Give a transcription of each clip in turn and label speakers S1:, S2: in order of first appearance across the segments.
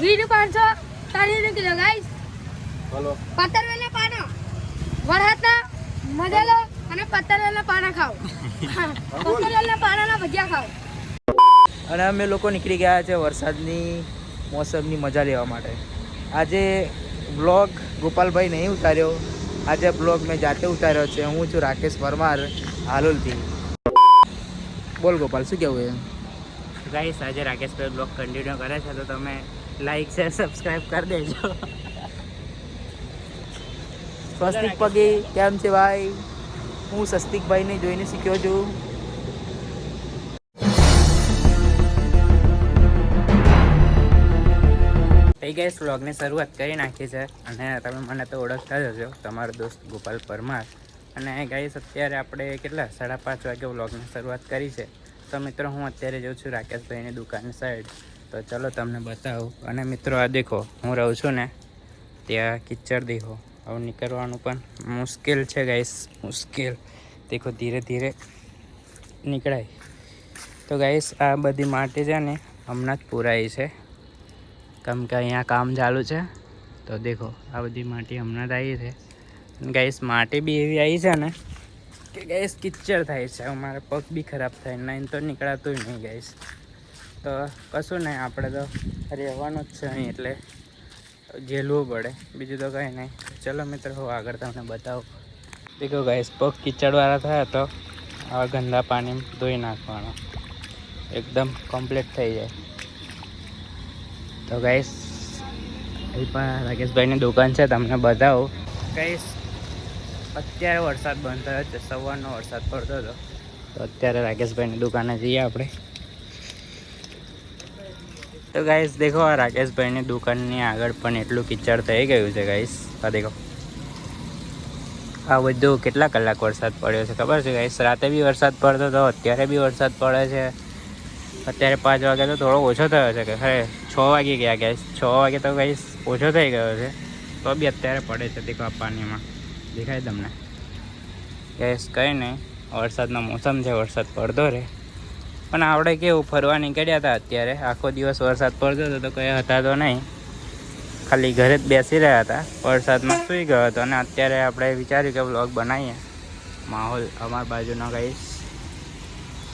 S1: 500 30 kilo guys.
S2: બોલો
S1: પતરવેલા પાના વરહાતના મજા લો અને પતરવેલા પાના ખાઓ. પતરવેલા પાનાના ભજીયા ખાઓ.
S3: અને અમે લોકો નીકળી ગયા છે વરસાદની મોસમની મજા લેવા માટે. આજે બ્લોગ ગોપાલભાઈ નહીં ઉતાર્યો, આજે બ્લોગ મેં જાતે ઉતાર્યો છે. હું છું રાકેશ પરમાર હાલોલથી. બોલ ગોપાલ, શું કહેવું એ?
S4: ગાઈસ આજે રાકેશભાઈ બ્લોગ કન્ટિન્યુ કરે છે તો તમે લાઈક શેર સબસ્ક્રાઈબ કરી દેજો.
S3: સ્વસ્તિક પગી કેમ છે ભાઈ? હું સ્વસ્તિકભાઈને જોઈને શીખ્યો છું.
S4: થઈ ગઈ વ્લોગની શરૂઆત કરી નાખી છે અને તમે મને તો ઓળખતા જ હશો, તમારો દોસ્ત ગોપાલ પરમાર. અને ગાઈસ અત્યારે આપણે કેટલા 5:30 વાગે વ્લોગની શરૂઆત કરી છે. તો મિત્રો હું અત્યારે જઉં છું રાકેશભાઈની દુકાનની સાઈડ. તો ચલો તમને બતાવું. અને મિત્રો આ દેખો, હું રહું છું ને ત્યાં કિચડ દેખો, હવે નીકળવાનું પણ મુશ્કેલ છે ગાઈસ, મુશ્કેલ. દેખો ધીરે ધીરે નીકળાય. તો ગાઈસ આ બધી માટી છે ને હમણાં જ પૂરાઈ છે, કેમ કે અહીંયા કામ ચાલુ છે. તો દેખો આ બધી માટી હમણાં જ આવી છે. ગાઈસ માટી બી એવી આવી છે ને કે ગાઈસ કિચડ થાય છે. અમારે પગ બી ખરાબ થાય, નહીં તો નીકળાતું નહીં ગાઈસ. તો કશું નહીં, આપણે તો રહેવાનું જ છે અહીં, એટલે ઝેલવું પડે, બીજું તો કંઈ નહીં. ચલો મિત્રો હું આગળ તમને બતાવું. દેખો ગાઈસ પગ કિચડવાળા થયા તો આવા ગંદા પાણી ધોઈ નાખવાનો, એકદમ કમ્પ્લીટ થઈ જાય. તો ગાઈસ અહીં પણ રાકેશભાઈની દુકાન છે, તમને બતાવું. ગાઈસ અત્યારે વરસાદ બંધ થયો છે, સવારનો વરસાદ પડતો હતો. તો અત્યારે રાકેશભાઈની દુકાને જઈએ આપણે. તો ગાઈસ દેખો આ રાકેશભાઈની દુકાનની આગળ પણ એટલું કિચડ થઈ ગયું છે ગાઈસ. આ દેખો આ બધું કેટલા કલાક વરસાદ પડ્યો છે ખબર છે ગાઈસ? રાતે બી વરસાદ પડતો હતો, અત્યારે બી વરસાદ પડે છે. અત્યારે 5 વાગે તો થોડો ઓછો થયો છે, કે ખરે 6 વાગે ગયા ગાઈસ. 6 વાગે તો ગાઈસ ઓછો થઈ ગયો છે, તો બી અત્યારે પડે છે. દેખો આ પાણીમાં દેખાય તમને ગાઈસ? કંઈ નહીં, વરસાદનો મોસમ છે, વરસાદ પડતો રહે. પણ આપણે કેવું ફરવા નીકળ્યા હતા, અત્યારે આખો દિવસ વરસાદ પડતો હતો તો કંઈ હતા તો નહીં, ખાલી ઘરે જ બેસી રહ્યા હતા. વરસાદમાં સૂઈ ગયો હતો અને અત્યારે આપણે વિચાર્યું કે વ્લોગ બનાવીએ. માહોલ અમારી બાજુનો ગાઈસ.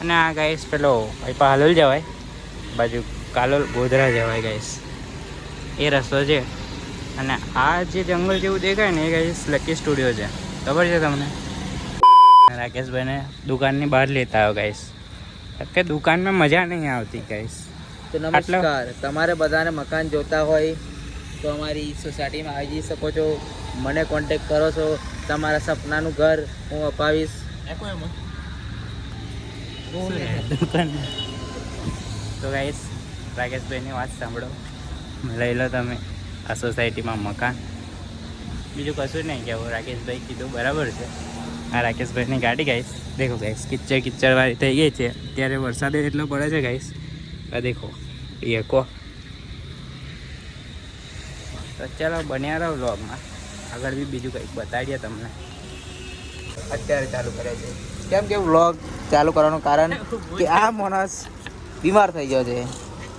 S4: અને આ ગાઈસ પેલો અહીં હાલોલ જવાય બાજુ, કાલોલ ગોધરા જવાય ગાઈસ, એ રસ્તો છે. અને આ જે જંગલ જેવું દેખાય ને એ ગાઈસ લકી સ્ટુડિયો છે, ખબર છે તમને? રાકેશભાઈને દુકાનની બહાર લેતા આવ્યો ગાઈસ, કે દુકાનમાં મજા નહીં આવતી ગાઈસ.
S3: તો નમસ્કાર, તમારે બધાને મકાન જોતા હોય તો અમારી સોસાયટીમાં આવી જઈ શકો છો. મને કોન્ટેક્ટ કરો છો, તમારા સપનાનું ઘર હું અપાવીશ.
S4: તો ગાઈસ રાકેશભાઈની વાત સાંભળો, લઈ લો તમે આ સોસાયટીમાં મકાન. બીજું કશું નહીં કહેવું, રાકેશભાઈ કીધું બરાબર છે. આ રાકેશભાઈની ગાડી ગાઈસ. દેખો ગાઈસ કિચડવાળી થઈ ગઈ છે, અત્યારે વરસાદ એટલો પડે છે ગાઈસ. આ દેખો એ કો. તો ચાલો બન્યા રહો વ્લોગમાં, આગળ બી બીજું કંઈક બતાડીએ તમને.
S3: અત્યારે ચાલુ કરે છે, કેમ કે વ્લોગ ચાલુ કરવાનું કારણ કે આ માણસ બીમાર થઈ ગયો છે.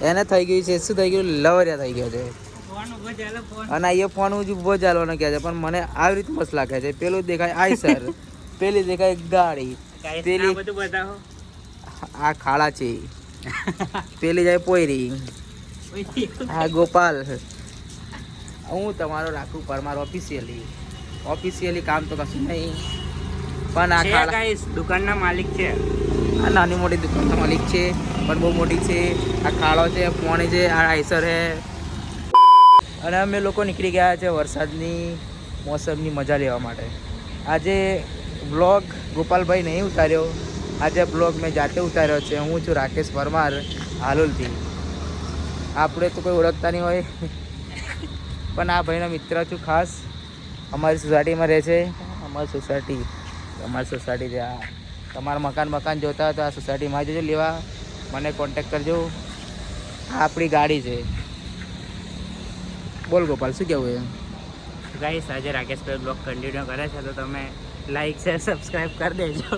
S3: એને થઈ ગયું છે, શું થઈ ગયું? લવરિયા થઈ ગયો છે. અને એ ફોન હું બહુ ચાલવાનો કહે છે, પણ મને આવી રીતે મસ્ત લાગે છે. પેલું દેખાય આઈસર, પેલી દેખાય ગાડી, પેલી આ ખાડા છે, પેલી જાય પોયરી. હા ગોપાલ, હું તમારો રાખું પરમાર ઓફિશિયલી કામ તો કશું નહીં, પણ આ ખાડા
S4: ગાઈસ દુકાનના માલિક છે.
S3: આ નાની મોટી દુકાનના માલિક છે, પણ બહુ મોટી છે. આ ખાડો છે, પોણી છે, આ આઈસર છે. અને અમે લોકો નીકળી ગયા છે વરસાદની મોસમની મજા લેવા માટે. આજે બ્લોગ ગોપાલભાઈ નહીં ઉતાર્યો, આજે બ્લોગ મેં જાતે ઉતાર્યો છે. હું છું રાકેશ પરમાર હાલોલથી. આપણે તો કોઈ ઓળખતા નહીં હોય, પણ આ ભાઈનો મિત્ર છું ખાસ. અમારી સોસાયટીમાં રહે છે. અમારી સોસાયટી છે આ. તમારા મકાન જોતા હોય તો આ સોસાયટીમાં જજો લેવા, મને કોન્ટેક્ટ કરજો. આ આપણી ગાડી છે. બોલ ગોપાલ, શું કહેવું એમ?
S4: ગાઈસ આજે રાકેશભાઈ બ્લોગ કન્ટિન્યુ કરે છે તો તમે લાઈક શેર સબસ્ક્રાઈબ કરી દેજો.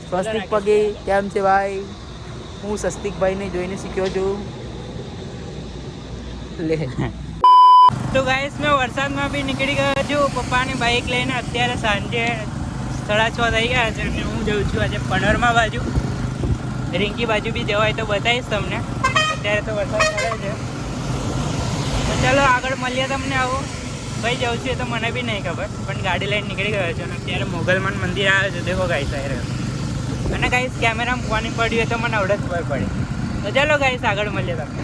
S3: સ્વસ્તિક પગી કેમ છે ભાઈ? હું સ્વસ્તિકભાઈને જોઈને શીખ્યો છું. લે
S4: તો ગાઈસ મેં વરસાદમાં બી નીકળી ગયો છું પપ્પાની બાઇક લઈને. અત્યારે સાંજે 6:30 થઈ ગયા છે અને હું જઉં છું આજે પનોરમાં બાજુ. રિંકી બાજુ બી જવાય તો બતાવીશ તમને. અત્યારે તો વરસાદ પડે છે તો ચાલો આગળ મળીએ તમને. આવો ભાઈ જઉં છું એ તો મને બી નહીં ખબર, પણ ગાડી લઈને નીકળી ગયો છે અને અત્યારે મોગલમાન મંદિર આવે છે. દેખો ગાઈસ આવી રહ્યો અને ગાઈસ કેમેરામાં પાણી પડ્યું હોય તો મને આવડે જ ખબર પડે. તો ચાલો ગાઈસ આગળ મળીએ તમને.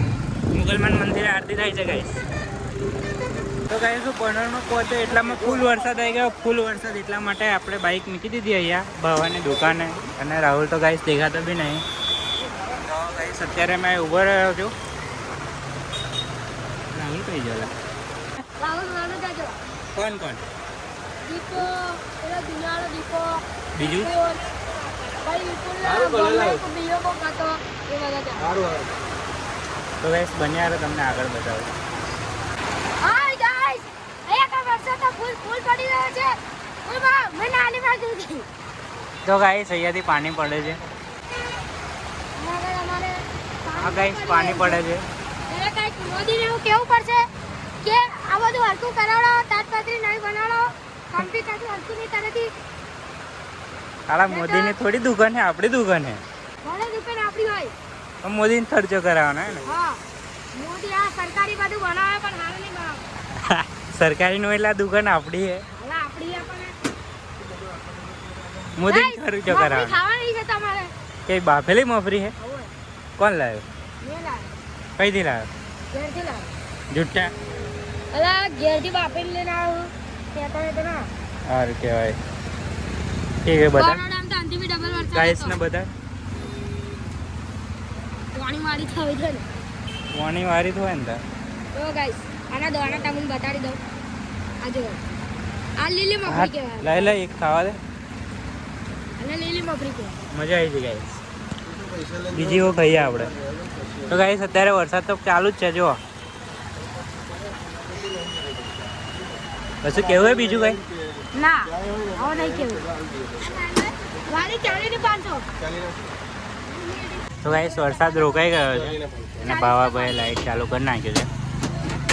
S4: મોગલમાન મંદિરે આરતી થાય છે ગાઈસ. તો ગાઈસ હું પનોરમાં પહોંચ્યો એટલામાં ફૂલ વરસાદ આવી ગયો. ફૂલ વરસાદ એટલા માટે આપણે બાઇક મૂકી દીધી અહીંયા ભાવાની દુકાને. અને રાહુલ તો ગાઈસ દેખાતો બી નહીં. તો ગાઈસ અત્યારે મેં ઊભો રહ્યો છું. રાહુલ કઈ ગયો? કોણ કોણ?
S1: દીપો, પેલો દુનિયાનો દીપો,
S4: બીજું
S1: ભાઈ વિપુલના બીજો કોક હતો એ બધા હતા.
S4: તો ગાઈસ બન્યા રહો, તમને આગળ બતાવું.
S1: હાય ગાઈસ, અહીંયા કા વરસાદ ફૂલ પડી રહ્યો છે. ઓમાં મેં નાની માં દીધી.
S4: તો ગાઈસ અહીંયાથી પાણી પડે છે.
S1: અમારે
S4: આ ગાઈસ પાણી પડે છે.
S1: એટલે કઈક મોદીને એવું કેવું પડશે કે આ બધું હરકું કરાવડો, તાજપત્રી નહીં બનાવડો, કમ્પ્યુટર હરકું નહીં કરેથી.
S4: તારા મોદીની થોડી દુકાન છે, આપણી દુકાન છે.
S1: ભલે દુકાન આપણી હોય.
S4: તો મોદીને ખર્ચો કરાવવાનો હે ને.
S1: હા, મોદી આ સરકારી બધું બનાવે પણ હારું નહીં બનાવે.
S4: સરકારીનું એટલે આ દુકાન આપણી છે.
S1: હવે આપણી આપણને
S4: મોદીને ખર્ચો
S1: મફરી
S4: કરાવવાનો.
S1: ખાવાની છે તમારે.
S4: કે બાફેલી મફરી છે?
S1: હોય.
S4: કોણ લાવ્યો?
S1: મેં લાવ્યો.
S4: કઈથી લાવ્યો?
S1: ઘેરથી લાવ્યો.
S4: જુઠ્ઠા.
S1: અલા ઘેરથી બાફીને લઈને આવ્યો. કહેતા હોય તો ના.
S4: સારું કહેવાય. ઠીક છે બધા
S1: બરોડામાં તો આનાથી બી ડબલ વરસાદ
S4: ગાઈસ
S1: હતો.
S4: ને બધા
S1: પાણી વાળી થવી છે ને.
S4: પાણી વારી તો હોય ને તાર.
S1: જો ગાઈસ, આના દોણા તમને બતાડી દઉં. આ જો. આ લીલી
S4: હા,
S1: મફરી કહેવાય.
S4: લઈ લે એક ખાવા દે.
S1: અને લીલી મફરી કહેવાય.
S4: મજા આવી ગઈ ગાઈસ. બીજી ઓ ખાઈએ આપણે. તો ગાઈસ અત્યારે વરસાદ તો ચાલુ જ છે. જો કશું કેવું હોય બીજું કઈ?
S1: ના, આવો નહીં કેવું. વાળી 40
S4: તો ગાઈસ વરસાદ રોકાઈ ગયો છે અને ભાવાભાઈ લાઈટ ચાલુ કરી નાખ્યું છે.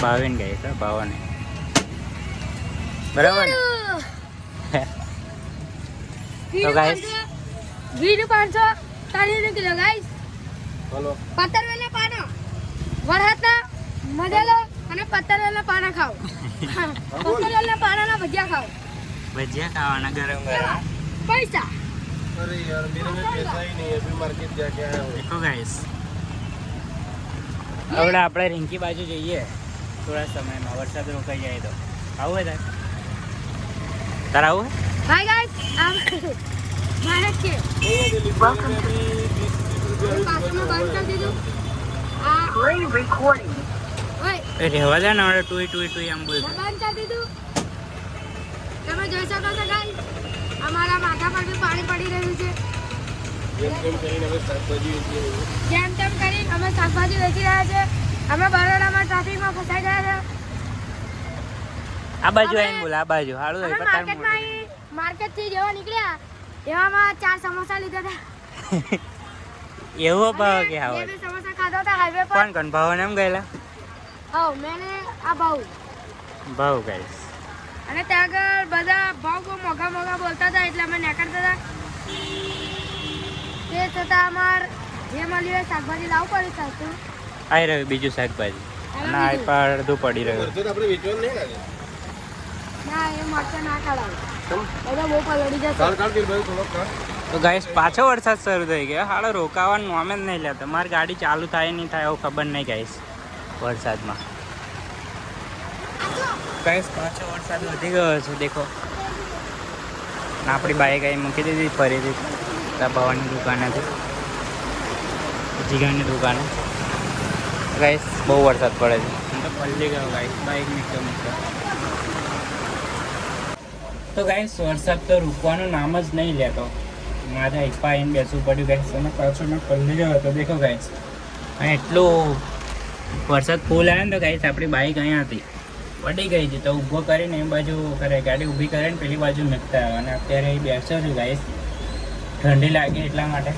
S4: ભાવીને ગઈ છે ભાવાને. બરાબર ને? તો guys.
S1: 500 30 kilo guys.
S3: બોલો.
S1: પતરવેલા પાના વરહાતના મજા લો અને પતરવેલા પાના ખાઓ. પતરવેલા પાનાના ભજીયા ખાઓ.
S4: ભજીયા ખાવાના ગરમ ગરમ.
S1: પૈસા.
S3: अरे यार मेरे में पैसा ही नहीं है, अभी मार्केट जाके आया हूँ.
S4: દેખો ગાઈસ હવે આપણે રિંકી બાજુ જઈએ થોડા સમયમાં. વરસાદ રોકાઈ જાય તો આવું હોય તાર? તાર આવું હોય?
S1: હાય ગાઈસ, આમ મારે છે. પાછું બંધ કરી દીધું. આ ઓય
S4: એ રહેવા દે ને હવે ટુઈ ટુઈ ટુઈ આમ બોલતો.
S1: બંધ કરી દીધું. તમે જોઈ શકો છો ગાઈસ, અમારા માથા પર બી પાણી પડી રહ્યું છે. જેમ તેમ કરીને અમે શાકભાજી વેચી રહ્યા છે. અમે બરોડામાં ટ્રાફિકમાં ફસાઈ ગયા છે.
S4: આ બાજુ આવીને બોલ. આ બાજુ હારું
S1: અમે
S4: હોય પતાર
S1: માર્કેટથી જેવા નીકળ્યા એવામાં 4 સમોસા લીધા હતા.
S4: એવો ભાવ કે
S1: બે
S4: હાવ
S1: બે સમોસા ખાધા હતા હાઈવે પર.
S4: કોણ કોણ ભાવ એમ ગયેલા?
S1: હા, મેને આ ભાવ.
S4: ભાવ ગાઈસ.
S1: અને ત્યાં આગળ બધા ભાવ બહુ મોંઘા મોંઘા બોલતા હતા એટલે અમે નીકળતા હતા. તે છતાં અમાર જે મળ્યું એ શાકભાજી લાવવું પડે સાચું.
S4: આવી રહ્યું બીજું શાકભાજી અને આ પર અડધું પડી રહ્યું.
S3: આપણે વેચવાનું નહીં લાગે.
S1: ના, એ મરચાં ના ખવડાવે. બધા બહુ પલળી જશે.
S3: કાઢ કાઢ ભાઈ થોડો કાઢ.
S4: તો ગાઈસ પાછો વરસાદ શરૂ થઈ ગયો. હાલો રોકાવાનું નામ જ નહીં લેતો. મારી ગાડી ચાલુ થાય નહીં થાય એવું ખબર નહીં ગાઈસ વરસાદમાં. ગાઈસ પાછો વરસાદ વધી ગયો છે દેખો. અને આપણી બાઈક અહીં મૂકી દીધી ફરીથી ભવાની દુકાનેથી જીગાની દુકાને. ગાઈસ બહુ વરસાદ પડે છે. હું તો પલળી ગયો ગાઈસ બાઈક મૂકતો મૂકતો. તો ગાઈસ વરસાદ તો રૂકવાનું નામ જ નહીં લેતો. મારે એકપા આવીને બેસવું પડ્યું ગાઈસ. અને પાછો મેં પલળી ગયો હતો દેખો ગાઈસ. અને એટલું વરસાદ ફૂલ આવ્યો ને તો ગાઈસ આપણી બાઈક અહીંયા હતી પડી ગઈ હતી. તો ઊભો કરીને એ બાજુ કરે ગાડી ઊભી કરીને પેલી બાજુ મૂકતા આવ્યો. અને અત્યારે અહીં બેસ્યો છું ગાઈસ. ઠંડી લાગે એટલા માટે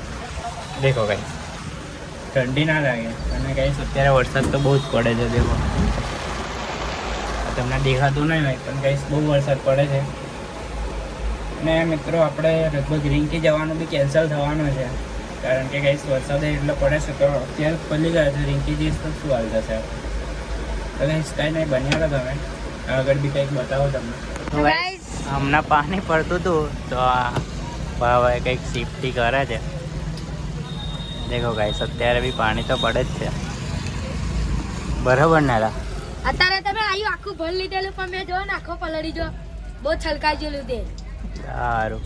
S4: દેખો ગાઈસ. ઠંડી ના લાગે. અને ગાઈસ અત્યારે વરસાદ તો બહુ જ પડે છે. દેખો તમને દેખાતું નહીં હોય પણ ગાઈસ બહુ વરસાદ પડે છે. અને મિત્રો આપણે લગભગ રિંકી જવાનું બી કેન્સલ થવાનું છે, કારણ કે ગાઈસ વરસાદ એટલો પડે છે. તો અત્યારે ખુલ્લી ગયા છે રિંકી જઈશ તો શું હાલ થશે. તો ગાઈસ કાંઈ નહીં, બન્યા રહો તમે, આગળ બી કંઈક બતાવો તમને.
S1: તો guys,
S4: હમણાં પાણી પડતું હતું તો આ ભાવે કંઈક સેફટી કરે છે. દેખો ગાઈસ અત્યારે બી પાણી તો પડે જ છે, બરાબર ને રા?
S1: અત્યારે તમે આયું આખું ભર લીધેલું પણ મેં જો ને આખો પલળી જો બહુ છલકાઈ ગયેલું તે.
S4: સારું,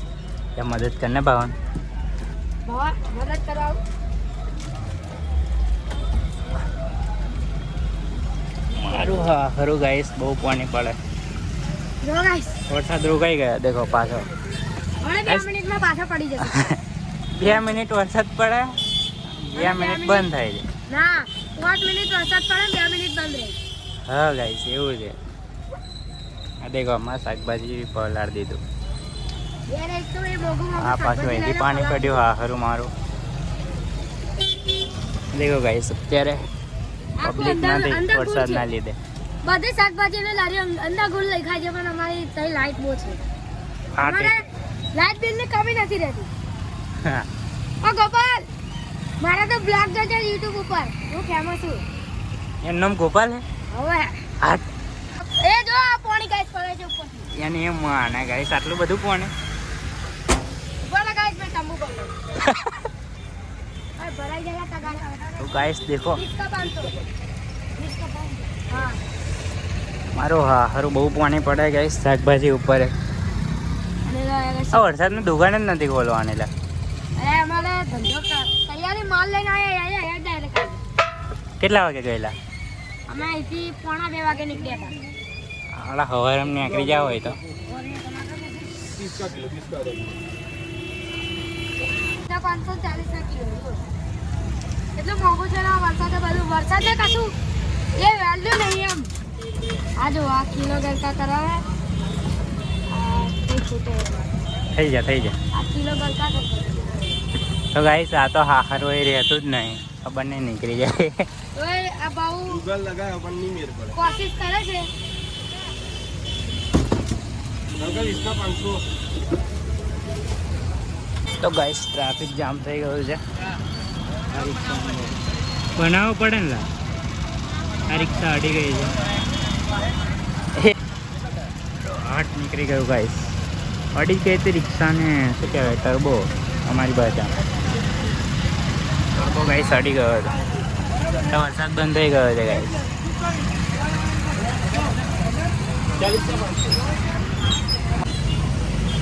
S4: ત્યાં મદદ કરને ભાવન.
S1: બાવા મદદ કરવા આવું.
S4: મારું હા ખરું ગાઈસ બહુ પાણી પડે.
S1: જો guys,
S4: વરસાદ રોકાઈ ગયા દેખો પાછો.
S1: હવે 2 મિનિટમાં પાછો પડી જશે.
S4: 2 મિનિટ વરસાદ પડે, 2 મિનિટ બંધ થાય છે.
S1: ના 5 મિનિટ વરસાદ પડે 2 મિનિટ બંધ રહે.
S4: હા ગાઈસ એવું છે. આ દેખો આમાં શાકભાજી પલાળી દીધું.
S1: યાર એક તો એ મોગું મોગું
S4: આ પાછું અહીંથી પાણી પડ્યું. હા ખરું મારું. દેખો ગાઈસ અત્યારે પબ્લિક નથી વરસાદના લીધે.
S1: બધી શાકભાજીને લારી અંદર ગુલ લખાય છે પણ અમારી તઈ લાઈટ બહુ છે. અમારે લાઈટ બિલની કમી નથી રહેતી.
S4: હા
S1: ઓ ગોપાલ, મારા તો બ્લોગ જોજે YouTube ઉપર, હું ફેમસ છું.
S4: એનું નામ ગોપાલ હે?
S1: હવે
S4: હા
S1: એ જો આ પાણી ગાઈસ પડે છે ઉપરથી.
S4: એને એમ માને ગાઈસ આટલું બધું પાણી.
S1: બોલા ગાઈસ મેં તંબુ પર લઉં. અરે ભરાઈ જાય તગાડા.
S4: તો ગાઈસ દેખો
S1: 20 का 500. 20 का 500. હા.
S4: મારું હા ખરું બહુ પાણી પડે ગાઈસ શાકભાજી ઉપર.
S1: અને
S4: આ વરસાદનું દુકાન જ નથી ખોલવાની લા.
S1: અરે અમારે ધંધો તૈયારી માલ લઈને આયા ડાયરેક્ટ.
S4: કેટલા વાગે ગયેલા?
S1: અમે અહીંથી 1:45 વાગે નીકળ્યા હતા.
S4: આલા હવાર અમને નીકળી જાવ હોય તો
S1: 540 કિલો. એટલું મોંઘું છે ને વરસાદે બધું. વરસાદને કશું એ વેલ્યુ નહીં એમ. આ જો આ કિલો ગરકા કરાવે. આ કોઈ છૂટે
S4: થઈ જા
S1: આ કિલો ગરકા કરતા.
S4: તો ગાઈસ આ તો હાખર હોય રહેતું જ નહીં, ખબર નહીં નીકળી જાય.
S1: ઓય આ બાઉ
S3: ગૂગલ લગાવ્યો પણ નહીં મેર પડે.
S1: કોશિશ કરે છે.
S4: તો ગાઈસ ટ્રાફિક જામ થઈ ગયું છે. બનાવવો પડે ને લા. આ રિક્ષા અડી ગઈ છે. હાટ નીકળી ગયું ગાઈસ. અડી ગઈ હતી રિક્ષાને. શું કહેવાય ટર્બો અમારી ભાષામાં. ટર્બો ગાઈસ અડી ગયો હતો. તો વરસાદ બંધ થઈ ગયો છે ગાઈસ.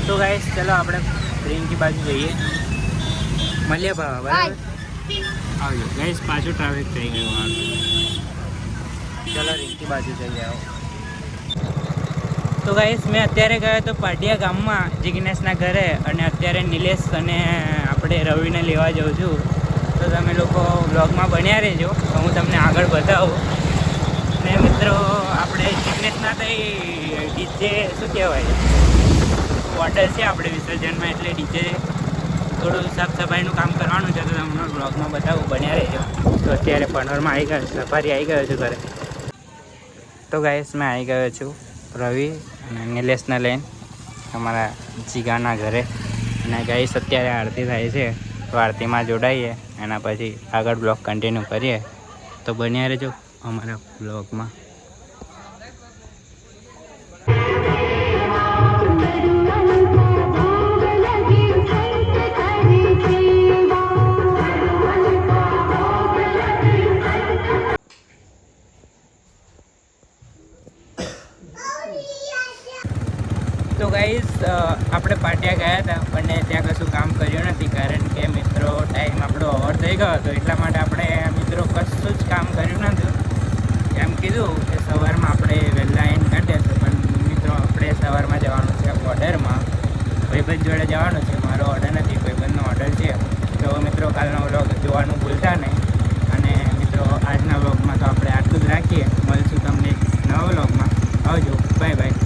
S4: તો ગાઈસ ચલો આપણે રિંકી બાજુ જઈએ. મળીએ બરાબર. આવજો ગાઈસ. પાછું ટ્રાફિક થઈ ગયું આ. ચલો રિંકી બાજુ જઈએ. આવો. તો ગાઈસ મેં અત્યારે ગયો તો પાટિયા ગામમાં જિગ્નેશના ઘરે, અને અત્યારે નિલેશ અને આપણે રવિને લેવા જાઉં છું. તો તમે લોકો બ્લોગમાં બન્યા રહેજો, તો હું તમને આગળ બતાવું. અને મિત્રો આપણે જિગ્નેશના તો ડીજે શું કહેવાય ઓર્ડર છે આપણે વિસર્જનમાં, એટલે ડીજે થોડું સાફ સફાઈનું કામ કરવાનું છે. તો તમને બ્લોગમાં બતાવું, બન્યા રહેજો. તો અત્યારે પનોરમાં આવી ગયો, સફારી આવી ગયો છું ઘરે. તો ગાઈસ મેં આવી ગયો છું રવિ અને નિલેશને લઈને અમારા જીગાના ઘરે. અને ગાઈસ અત્યારે આરતી થાય છે, તો આરતીમાં જોડાઈએ, એના પછી આગળ બ્લોગ કન્ટિન્યુ કરીએ. તો બન્યા રહેજો અમારા બ્લોગમાં. તો ગાઈસ આપણે પાટિયા ગયા હતા પણ ત્યાં કશું કામ કર્યું નથી, કારણ કે મિત્રો ટાઈમ આપણો ઓવર થઈ ગયો હતો. એટલા માટે આપણે મિત્રો કશું જ કામ કર્યું નથી. એમ કીધું કે સવારમાં આપણે વહેલા આવીને કાઢીએ તો, પણ મિત્રો આપણે સવારમાં જવાનું છે ઓર્ડરમાં. ભાઈબંધ જોડે જવાનું છે. મારો ઓર્ડર નથી, ભાઈબંધનો ઓર્ડર છે. તો મિત્રો કાલનો વ્લોગ જોવાનું ભૂલતા નહીં. અને મિત્રો આજના વ્લોગમાં તો આપણે આટલું જ રાખીએ. મળશું તમને એક નવા વ્લોગમાં. આવજો, બાય બાય.